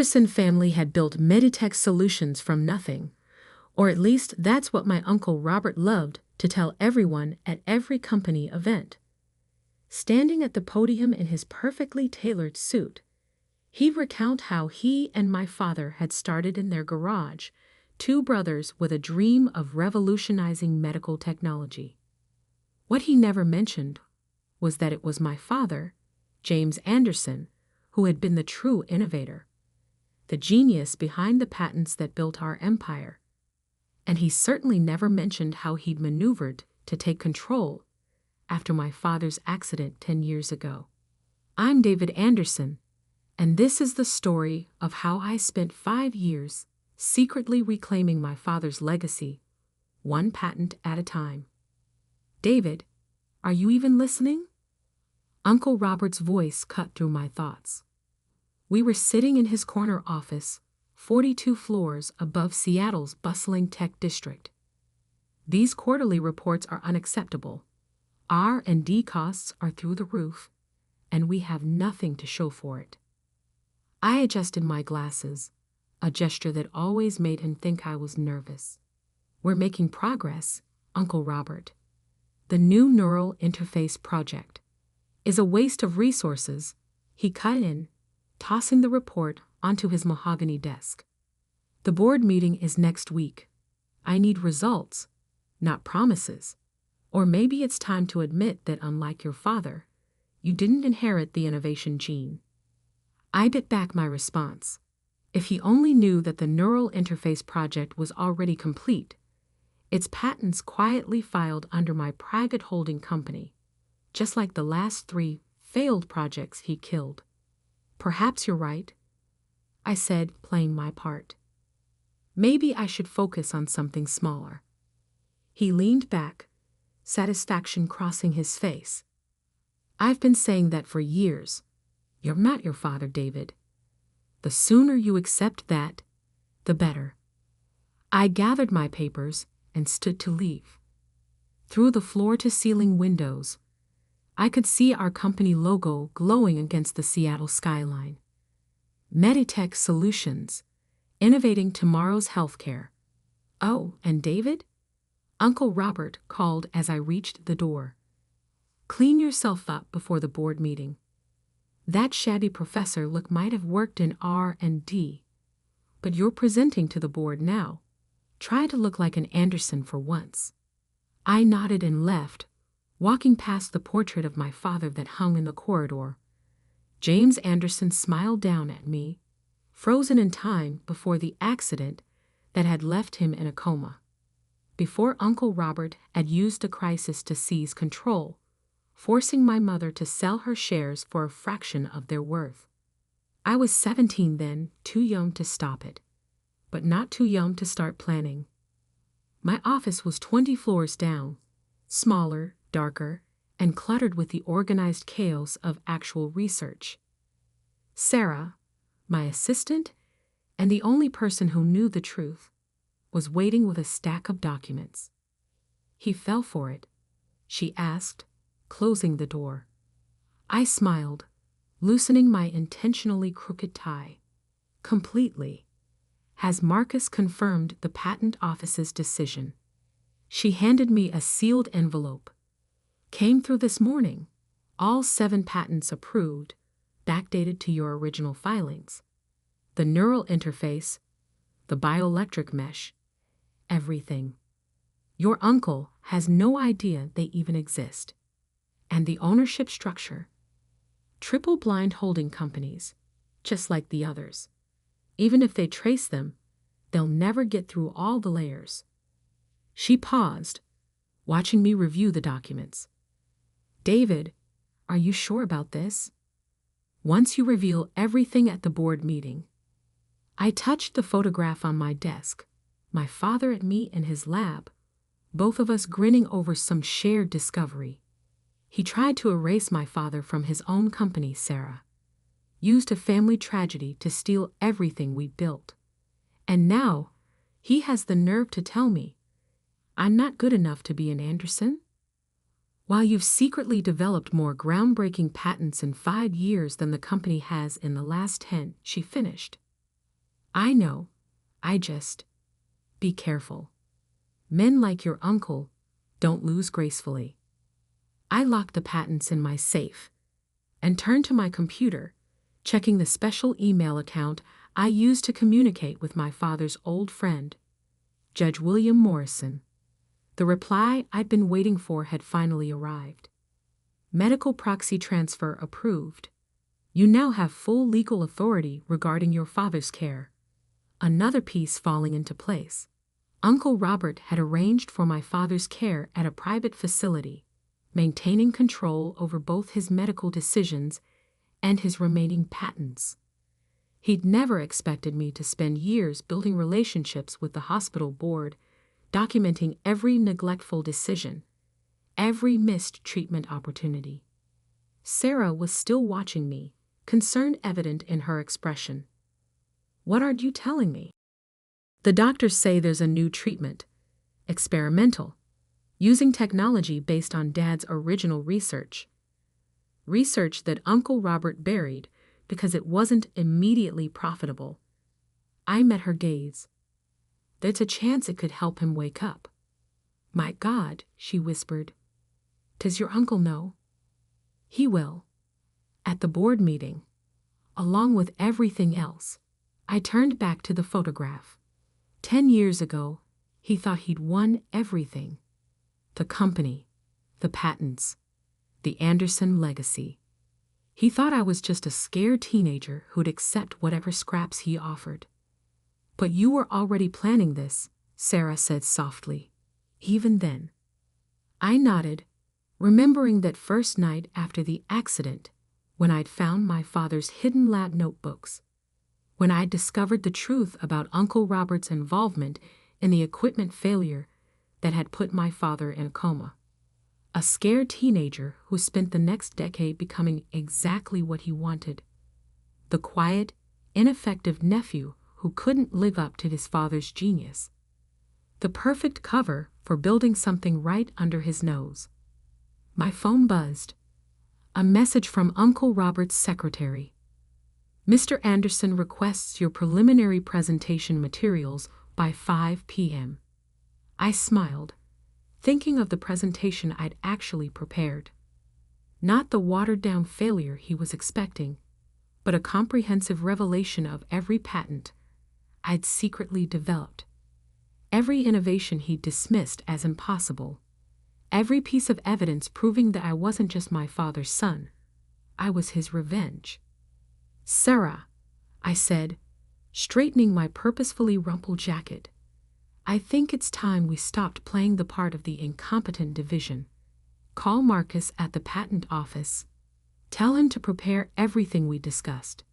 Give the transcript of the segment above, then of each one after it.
Anderson family had built Meditech solutions from nothing, or at least that's what my Uncle Robert loved to tell everyone at every company event. Standing at the podium in his perfectly tailored suit, he'd recount how he and my father had started in their garage, two brothers with a dream of revolutionizing medical technology. What he never mentioned was that it was my father, James Anderson, who had been the true innovator, the genius behind the patents that built our empire. And he certainly never mentioned how he'd maneuvered to take control after my father's accident 10 years ago. I'm David Anderson, and this is the story of how I spent 5 years secretly reclaiming my father's legacy, one patent at a time. David, are you even listening? Uncle Robert's voice cut through my thoughts. We were sitting in his corner office, 42 floors above Seattle's bustling tech district. These quarterly reports are unacceptable. R&D costs are through the roof, and we have nothing to show for it. I adjusted my glasses, a gesture that always made him think I was nervous. We're making progress, Uncle Robert. The new neural interface project is a waste of resources, he cut in, tossing the report onto his mahogany desk. The board meeting is next week. I need results, not promises. Or maybe it's time to admit that unlike your father, you didn't inherit the innovation gene. I bit back my response. If he only knew that the neural interface project was already complete, its patents quietly filed under my private holding company, just like the last 3 failed projects he killed. Perhaps you're right, I said, playing my part. Maybe I should focus on something smaller. He leaned back, satisfaction crossing his face. I've been saying that for years. You're not your father, David. The sooner you accept that, the better. I gathered my papers and stood to leave. Through the floor-to-ceiling windows, I could see our company logo glowing against the Seattle skyline. Meditech Solutions, innovating tomorrow's healthcare. Oh, and David? Uncle Robert called as I reached the door. Clean yourself up before the board meeting. That shabby professor look might have worked in R&D, but you're presenting to the board now. Try to look like an Anderson for once. I nodded and left, walking past the portrait of my father that hung in the corridor. James Anderson smiled down at me, frozen in time before the accident that had left him in a coma. Before Uncle Robert had used a crisis to seize control, forcing my mother to sell her shares for a fraction of their worth. I was 17 then, too young to stop it, but not too young to start planning. My office was 20 floors down, smaller, darker, and cluttered with the organized chaos of actual research. Sarah, my assistant, and the only person who knew the truth, was waiting with a stack of documents. He fell for it, she asked, closing the door. I smiled, loosening my intentionally crooked tie. Completely. Has Marcus confirmed the patent office's decision? She handed me a sealed envelope. Came through this morning. All 7 patents approved, backdated to your original filings. The neural interface, the bioelectric mesh, everything. Your uncle has no idea they even exist. And the ownership structure. Triple-blind holding companies, just like the others. Even if they trace them, they'll never get through all the layers. She paused, watching me review the documents. David, are you sure about this? Once you reveal everything at the board meeting. I touched the photograph on my desk, my father and me in his lab, both of us grinning over some shared discovery. He tried to erase my father from his own company, Sarah. Used a family tragedy to steal everything we built. And now, he has the nerve to tell me I'm not good enough to be an Anderson? While you've secretly developed more groundbreaking patents in 5 years than the company has in the last 10, she finished. I know. Be careful. Men like your uncle don't lose gracefully. I locked the patents in my safe and turned to my computer, checking the special email account I used to communicate with my father's old friend, Judge William Morrison. The reply I'd been waiting for had finally arrived. Medical proxy transfer approved. You now have full legal authority regarding your father's care. Another piece falling into place. Uncle Robert had arranged for my father's care at a private facility, maintaining control over both his medical decisions and his remaining patents. He'd never expected me to spend years building relationships with the hospital board, documenting every neglectful decision, every missed treatment opportunity. Sarah was still watching me, concern evident in her expression. What are you telling me? The doctors say there's a new treatment, experimental, using technology based on Dad's original research. Research that Uncle Robert buried because it wasn't immediately profitable. I met her gaze. There's a chance it could help him wake up. My God, she whispered. Does your uncle know? He will. At the board meeting, along with everything else. I turned back to the photograph. 10 years ago, he thought he'd won everything. The company, the patents, the Anderson legacy. He thought I was just a scared teenager who'd accept whatever scraps he offered. But you were already planning this, Sarah said softly. Even then. I nodded, remembering that first night after the accident, when I'd found my father's hidden lab notebooks, when I'd discovered the truth about Uncle Robert's involvement in the equipment failure that had put my father in a coma. A scared teenager who spent the next decade becoming exactly what he wanted. The quiet, ineffective nephew who couldn't live up to his father's genius. The perfect cover for building something right under his nose. My phone buzzed. A message from Uncle Robert's secretary. Mr. Anderson requests your preliminary presentation materials by 5 p.m. I smiled, thinking of the presentation I'd actually prepared. Not the watered-down failure he was expecting, but a comprehensive revelation of every patent I'd secretly developed, every innovation he'd dismissed as impossible, every piece of evidence proving that I wasn't just my father's son, I was his revenge. Sarah, I said, straightening my purposefully rumpled jacket, I think it's time we stopped playing the part of the incompetent division. Call Marcus at the patent office. Tell him to prepare everything we discussed.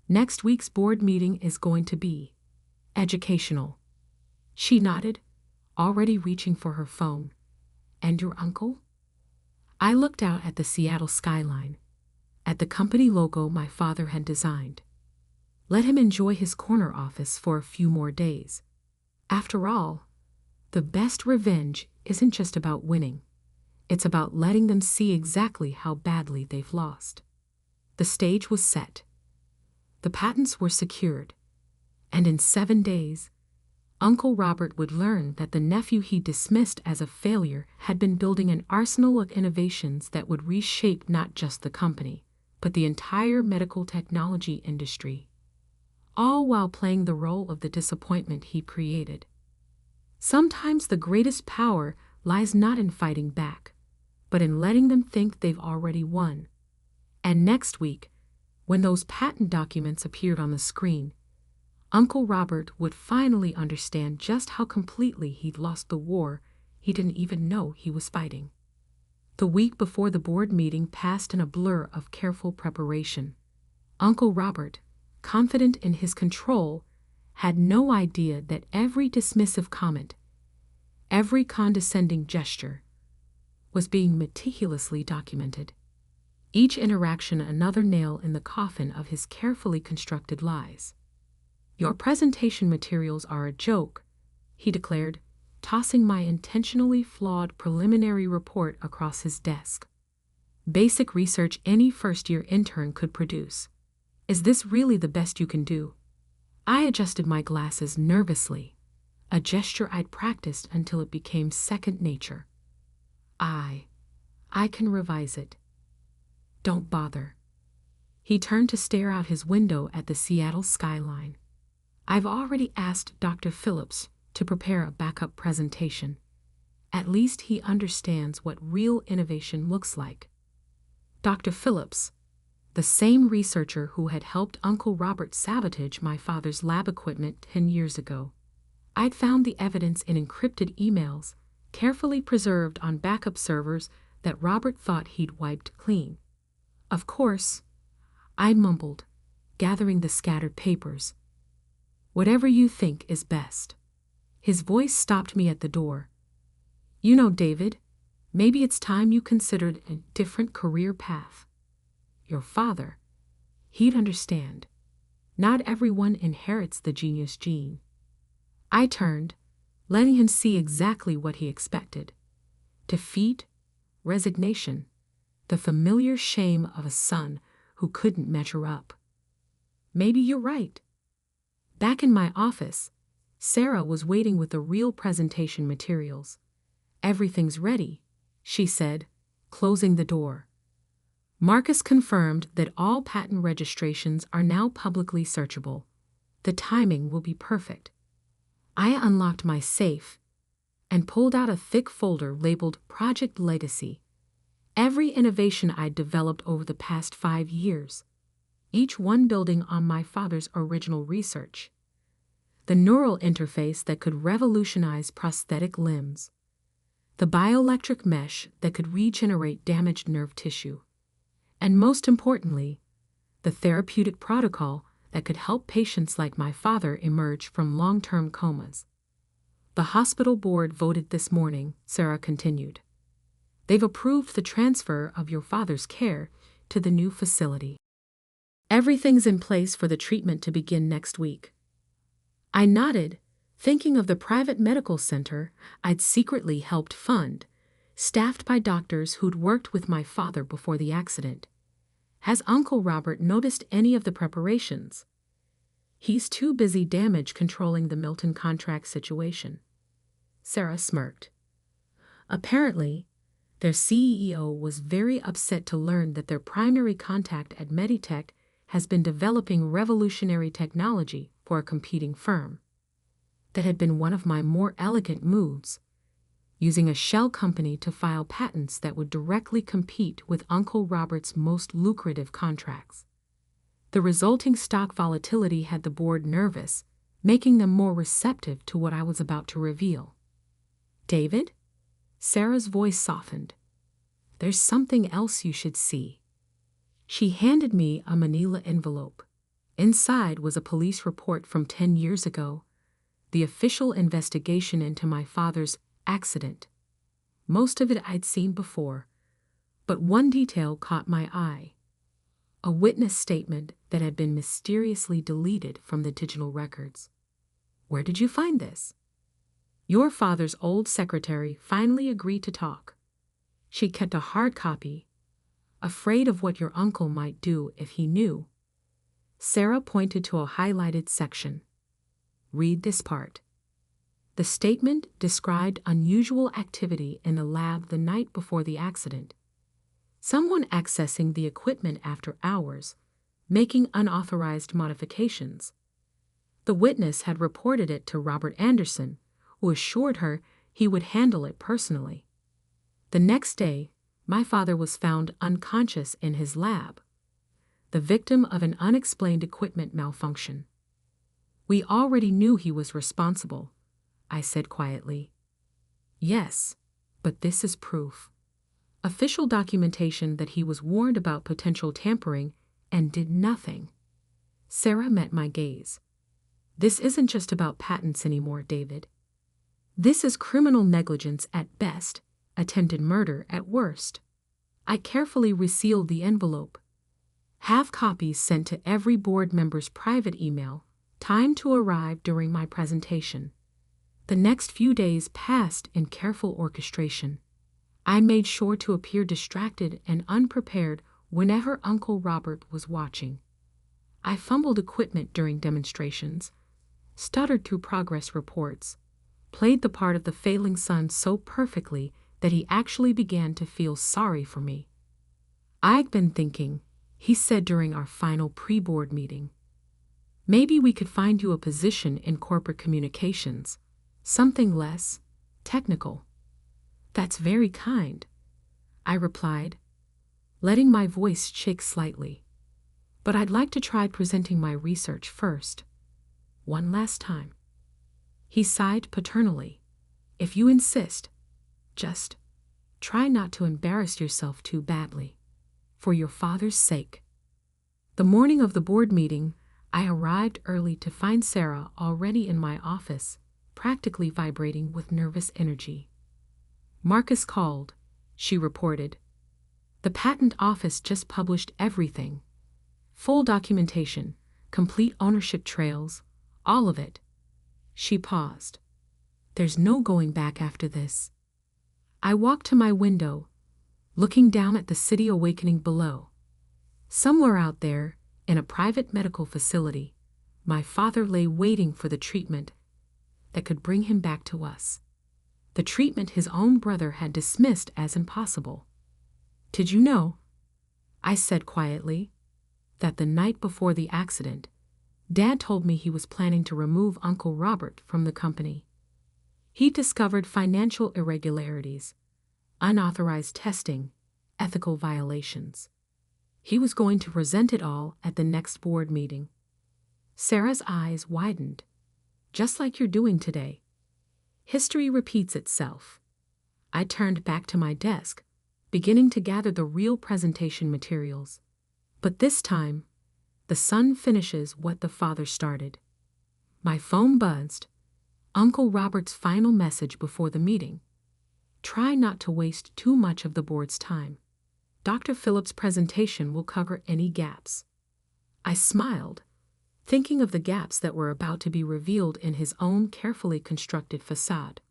Next week's board meeting is going to be educational. She nodded, already reaching for her phone. And your uncle? I looked out at the Seattle skyline, at the company logo my father had designed. Let him enjoy his corner office for a few more days. After all, the best revenge isn't just about winning. It's about letting them see exactly how badly they've lost. The stage was set. The patents were secured. And in 7 days, Uncle Robert would learn that the nephew he dismissed as a failure had been building an arsenal of innovations that would reshape not just the company, but the entire medical technology industry, all while playing the role of the disappointment he created. Sometimes the greatest power lies not in fighting back, but in letting them think they've already won. And next week, when those patent documents appeared on the screen, Uncle Robert would finally understand just how completely he'd lost the war he didn't even know he was fighting. The week before the board meeting passed in a blur of careful preparation. Uncle Robert, confident in his control, had no idea that every dismissive comment, every condescending gesture, was being meticulously documented. Each interaction another nail in the coffin of his carefully constructed lies. Your presentation materials are a joke, he declared, tossing my intentionally flawed preliminary report across his desk. Basic research any first-year intern could produce. Is this really the best you can do? I adjusted my glasses nervously, a gesture I'd practiced until it became second nature. I can revise it. Don't bother. He turned to stare out his window at the Seattle skyline. I've already asked Dr. Phillips to prepare a backup presentation. At least he understands what real innovation looks like. Dr. Phillips, the same researcher who had helped Uncle Robert sabotage my father's lab equipment 10 years ago. I'd found the evidence in encrypted emails, carefully preserved on backup servers that Robert thought he'd wiped clean. Of course, I mumbled, gathering the scattered papers. Whatever you think is best. His voice stopped me at the door. You know, David, maybe it's time you considered a different career path. Your father, he'd understand. Not everyone inherits the genius gene. I turned, letting him see exactly what he expected. Defeat, resignation, the familiar shame of a son who couldn't measure up. Maybe you're right. Back in my office, Sarah was waiting with the real presentation materials. Everything's ready, she said, closing the door. Marcus confirmed that all patent registrations are now publicly searchable. The timing will be perfect. I unlocked my safe and pulled out a thick folder labeled Project Legacy. Every innovation I'd developed over the past 5 years, each one building on my father's original research. The neural interface that could revolutionize prosthetic limbs. The bioelectric mesh that could regenerate damaged nerve tissue. And most importantly, the therapeutic protocol that could help patients like my father emerge from long-term comas. The hospital board voted this morning, Sarah continued. They've approved the transfer of your father's care to the new facility. Everything's in place for the treatment to begin next week. I nodded, thinking of the private medical center I'd secretly helped fund, staffed by doctors who'd worked with my father before the accident. Has Uncle Robert noticed any of the preparations? He's too busy damage controlling the Milton contract situation. Sarah smirked. Apparently, their CEO was very upset to learn that their primary contact at Meditech has been developing revolutionary technology for a competing firm. That had been one of my more elegant moves, using a shell company to file patents that would directly compete with Uncle Robert's most lucrative contracts. The resulting stock volatility had the board nervous, making them more receptive to what I was about to reveal. David? Sarah's voice softened. There's something else you should see. She handed me a manila envelope. Inside was a police report from 10 years ago, the official investigation into my father's accident. Most of it I'd seen before, but one detail caught my eye. A witness statement that had been mysteriously deleted from the digital records. Where did you find this? Your father's old secretary finally agreed to talk. She kept a hard copy, afraid of what your uncle might do if he knew. Sarah pointed to a highlighted section. Read this part. The statement described unusual activity in the lab the night before the accident. Someone accessing the equipment after hours, making unauthorized modifications. The witness had reported it to Robert Anderson, who assured her he would handle it personally. The next day, my father was found unconscious in his lab, the victim of an unexplained equipment malfunction. We already knew he was responsible, I said quietly. Yes, but this is proof. Official documentation that he was warned about potential tampering and did nothing. Sarah met my gaze. This isn't just about patents anymore, David. This is criminal negligence at best, attempted murder at worst. I carefully resealed the envelope. Have copies sent to every board member's private email, timed to arrive during my presentation. The next few days passed in careful orchestration. I made sure to appear distracted and unprepared whenever Uncle Robert was watching. I fumbled equipment during demonstrations, stuttered through progress reports, played the part of the failing son so perfectly that he actually began to feel sorry for me. "I've been thinking," he said during our final pre-board meeting. "Maybe we could find you a position in corporate communications, something less technical." "That's very kind," I replied, letting my voice shake slightly. "But I'd like to try presenting my research first. One last time." He sighed paternally. "If you insist, just try not to embarrass yourself too badly, for your father's sake." The morning of the board meeting, I arrived early to find Sarah already in my office, practically vibrating with nervous energy. "Marcus called," she reported. "The patent office just published everything. Full documentation, complete ownership trails, all of it." She paused. "There's no going back after this." I walked to my window, looking down at the city awakening below. Somewhere out there, in a private medical facility, my father lay waiting for the treatment that could bring him back to us. The treatment his own brother had dismissed as impossible. "Did you know," I said quietly, "that the night before the accident, Dad told me he was planning to remove Uncle Robert from the company. He discovered financial irregularities, unauthorized testing, ethical violations. He was going to present it all at the next board meeting." Sarah's eyes widened. "Just like you're doing today. History repeats itself." I turned back to my desk, beginning to gather the real presentation materials. But this time, the son finishes what the father started. My phone buzzed. Uncle Robert's final message before the meeting. "Try not to waste too much of the board's time. Dr. Phillips' presentation will cover any gaps." I smiled, thinking of the gaps that were about to be revealed in his own carefully constructed facade.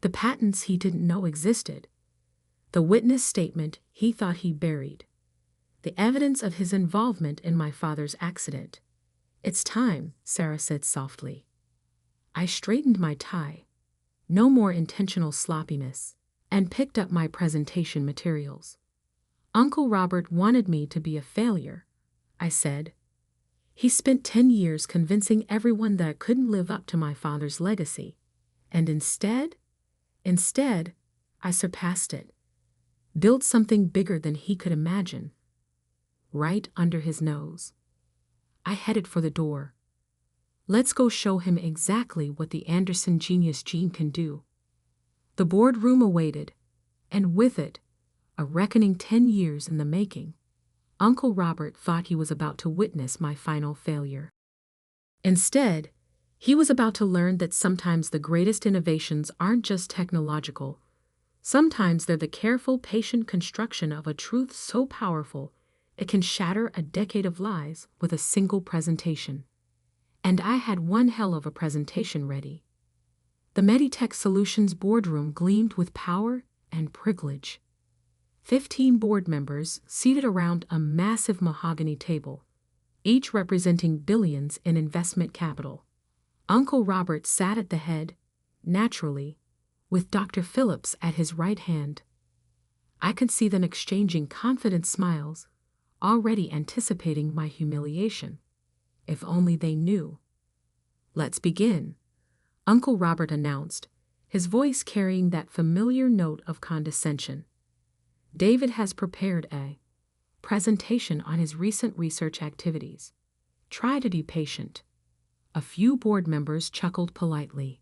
The patents he didn't know existed, the witness statement he thought he buried, the evidence of his involvement in my father's accident. "It's time," Sarah said softly. I straightened my tie, no more intentional sloppiness, and picked up my presentation materials. "Uncle Robert wanted me to be a failure," I said. "He spent 10 years convincing everyone that I couldn't live up to my father's legacy. And instead, I surpassed it. Built something bigger than he could imagine." Right under his nose. I headed for the door. Let's go show him exactly what the Anderson genius gene can do. The boardroom awaited, and with it, a reckoning 10 years in the making. Uncle Robert thought he was about to witness my final failure. Instead, he was about to learn that sometimes the greatest innovations aren't just technological. Sometimes they're the careful, patient construction of a truth so powerful it can shatter a decade of lies with a single presentation. And I had one hell of a presentation ready. The Meditech Solutions boardroom gleamed with power and privilege. 15 board members seated around a massive mahogany table, each representing billions in investment capital. Uncle Robert sat at the head, naturally, with Dr. Phillips at his right hand. I could see them exchanging confident smiles, already anticipating my humiliation. If only they knew. "Let's begin," Uncle Robert announced, his voice carrying that familiar note of condescension. "David has prepared a presentation on his recent research activities. Try to be patient." A few board members chuckled politely.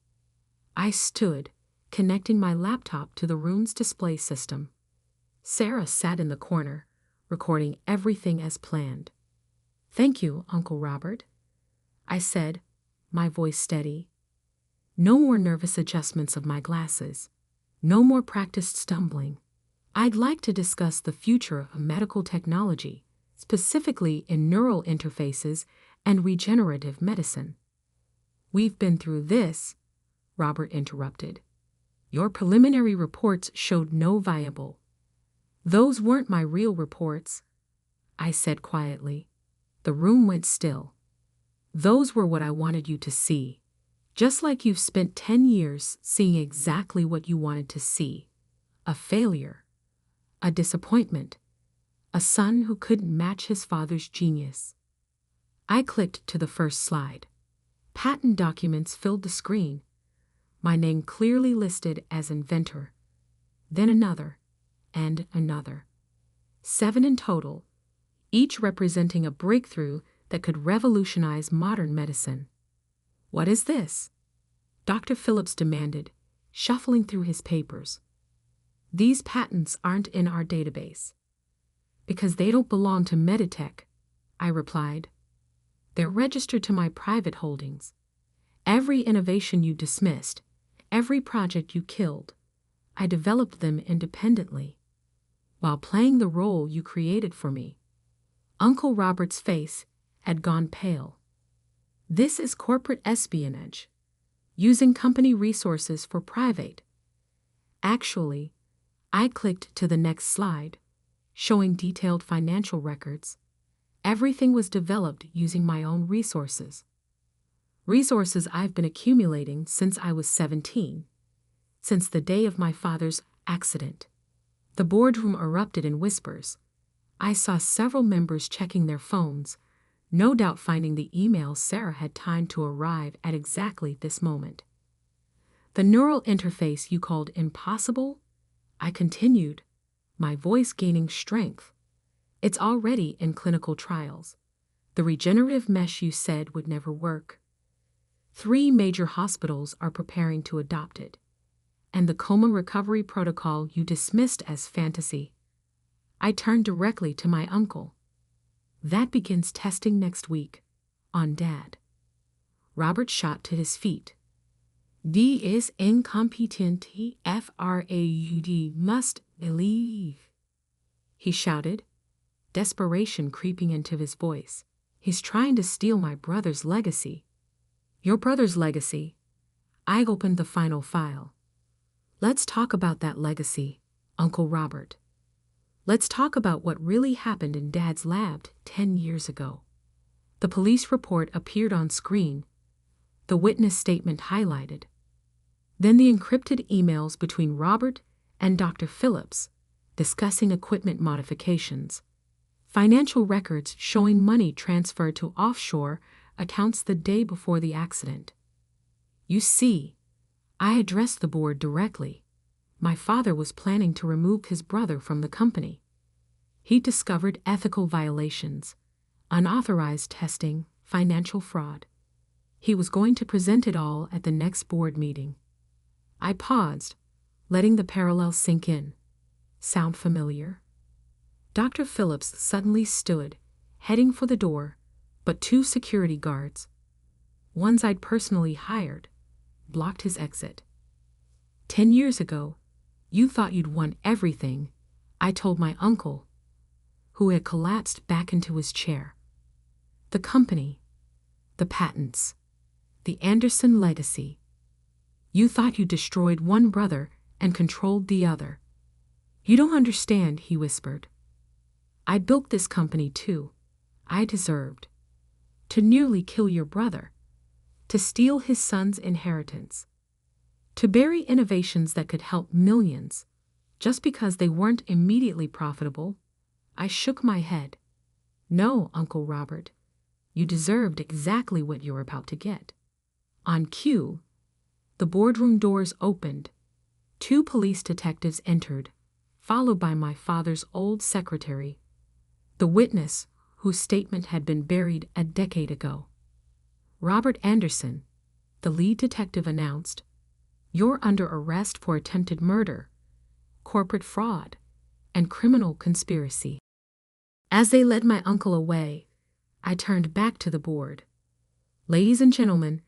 I stood, connecting my laptop to the room's display system. Sarah sat in the corner, recording everything as planned. "Thank you, Uncle Robert," I said, my voice steady. No more nervous adjustments of my glasses. No more practiced stumbling. I'd like to discuss the future of medical technology, specifically in neural interfaces and regenerative medicine. "We've been through this," Robert interrupted. "Your preliminary reports showed no viable." "Those weren't my real reports," I said quietly. The room went still. Those were what I wanted you to see. Just like you've spent 10 years seeing exactly what you wanted to see. A failure. A disappointment. A son who couldn't match his father's genius. I clicked to the first slide. Patent documents filled the screen. My name clearly listed as inventor. Then another, and another. 7 in total, each representing a breakthrough that could revolutionize modern medicine. What is this? Dr. Phillips demanded, shuffling through his papers. These patents aren't in our database. Because they don't belong to Meditech, I replied. They're registered to my private holdings. Every innovation you dismissed, every project you killed, I developed them independently, while playing the role you created for me. Uncle Robert's face had gone pale. This is corporate espionage, using company resources for private. Actually, I clicked to the next slide, showing detailed financial records. Everything was developed using my own resources. Resources I've been accumulating since I was 17, since the day of my father's accident. The boardroom erupted in whispers. I saw several members checking their phones, no doubt finding the email Sarah had timed to arrive at exactly this moment. The neural interface you called impossible? I continued, my voice gaining strength. It's already in clinical trials. The regenerative mesh you said would never work. 3 major hospitals are preparing to adopt it. And the coma recovery protocol you dismissed as fantasy. I turned directly to my uncle. That begins testing next week, on Dad. Robert shot to his feet. D is incompetent, Fraud must believe. He shouted, desperation creeping into his voice. He's trying to steal my brother's legacy. Your brother's legacy? I opened the final file. Let's talk about that legacy, Uncle Robert. Let's talk about what really happened in Dad's lab 10 years ago. The police report appeared on screen, the witness statement highlighted. Then the encrypted emails between Robert and Dr. Phillips discussing equipment modifications. Financial records showing money transferred to offshore accounts the day before the accident. You see, I addressed the board directly. My father was planning to remove his brother from the company. He discovered ethical violations, unauthorized testing, financial fraud. He was going to present it all at the next board meeting. I paused, letting the parallels sink in. Sound familiar? Dr. Phillips suddenly stood, heading for the door, but 2 security guards, ones I'd personally hired, blocked his exit. 10 years ago, you thought you'd won everything, I told my uncle, who had collapsed back into his chair. The company, the patents, the Anderson legacy. You thought you destroyed one brother and controlled the other. You don't understand, he whispered. I built this company too. I deserved to nearly kill your brother, to steal his son's inheritance, to bury innovations that could help millions, just because they weren't immediately profitable. I shook my head. No, Uncle Robert, you deserved exactly what you're about to get. On cue, the boardroom doors opened. 2 police detectives entered, followed by my father's old secretary, the witness whose statement had been buried a decade ago. Robert Anderson, the lead detective, announced, "You're under arrest for attempted murder, corporate fraud, and criminal conspiracy." As they led my uncle away, I turned back to the board. Ladies and gentlemen,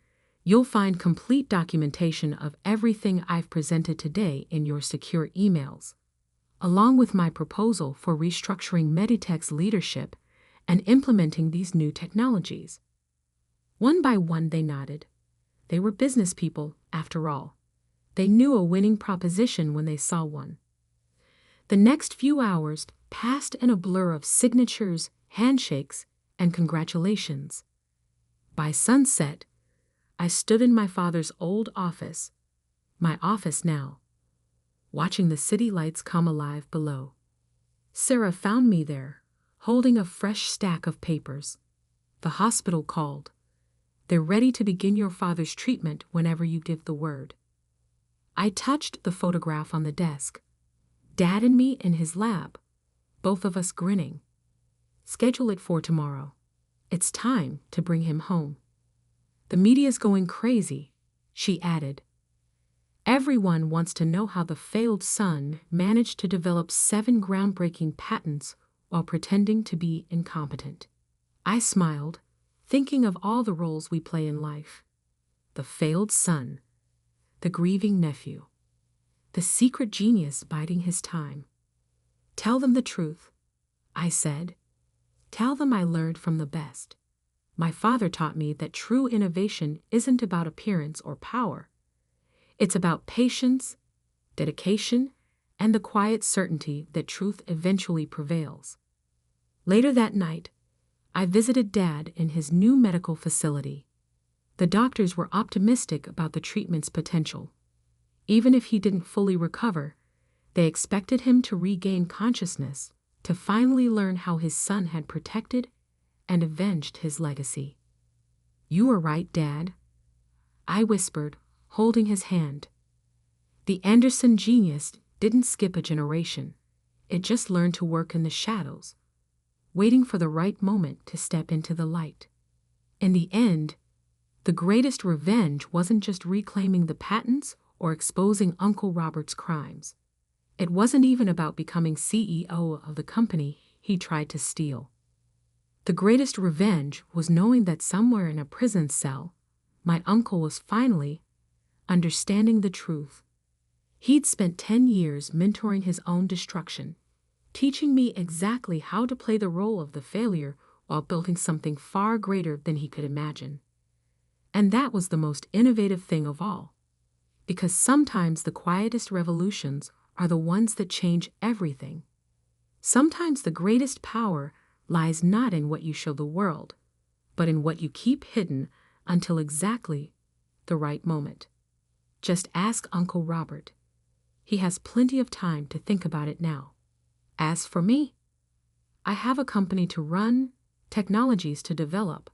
you'll find complete documentation of everything I've presented today in your secure emails, along with my proposal for restructuring Meditech's leadership and implementing these new technologies. One by one they nodded. They were business people, after all. They knew a winning proposition when they saw one. The next few hours passed in a blur of signatures, handshakes, and congratulations. By sunset, I stood in my father's old office, my office now, watching the city lights come alive below. Sarah found me there, holding a fresh stack of papers. The hospital called. They're ready to begin your father's treatment whenever you give the word. I touched the photograph on the desk. Dad and me in his lab, both of us grinning. Schedule it for tomorrow. It's time to bring him home. The media's going crazy, she added. Everyone wants to know how the failed son managed to develop 7 groundbreaking patents while pretending to be incompetent. I smiled, thinking of all the roles we play in life. The failed son, the grieving nephew, the secret genius biding his time. Tell them the truth, I said. Tell them I learned from the best. My father taught me that true innovation isn't about appearance or power. It's about patience, dedication, and the quiet certainty that truth eventually prevails. Later that night, I visited Dad in his new medical facility. The doctors were optimistic about the treatment's potential. Even if he didn't fully recover, they expected him to regain consciousness, to finally learn how his son had protected and avenged his legacy. You were right, Dad, I whispered, holding his hand. The Anderson genius didn't skip a generation. It just learned to work in the shadows, waiting for the right moment to step into the light. In the end, the greatest revenge wasn't just reclaiming the patents or exposing Uncle Robert's crimes. It wasn't even about becoming CEO of the company he tried to steal. The greatest revenge was knowing that somewhere in a prison cell, my uncle was finally understanding the truth. He'd spent 10 years mentoring his own destruction, teaching me exactly how to play the role of the failure while building something far greater than he could imagine. And that was the most innovative thing of all, because sometimes the quietest revolutions are the ones that change everything. Sometimes the greatest power lies not in what you show the world, but in what you keep hidden until exactly the right moment. Just ask Uncle Robert. He has plenty of time to think about it now. As for me, I have a company to run, technologies to develop,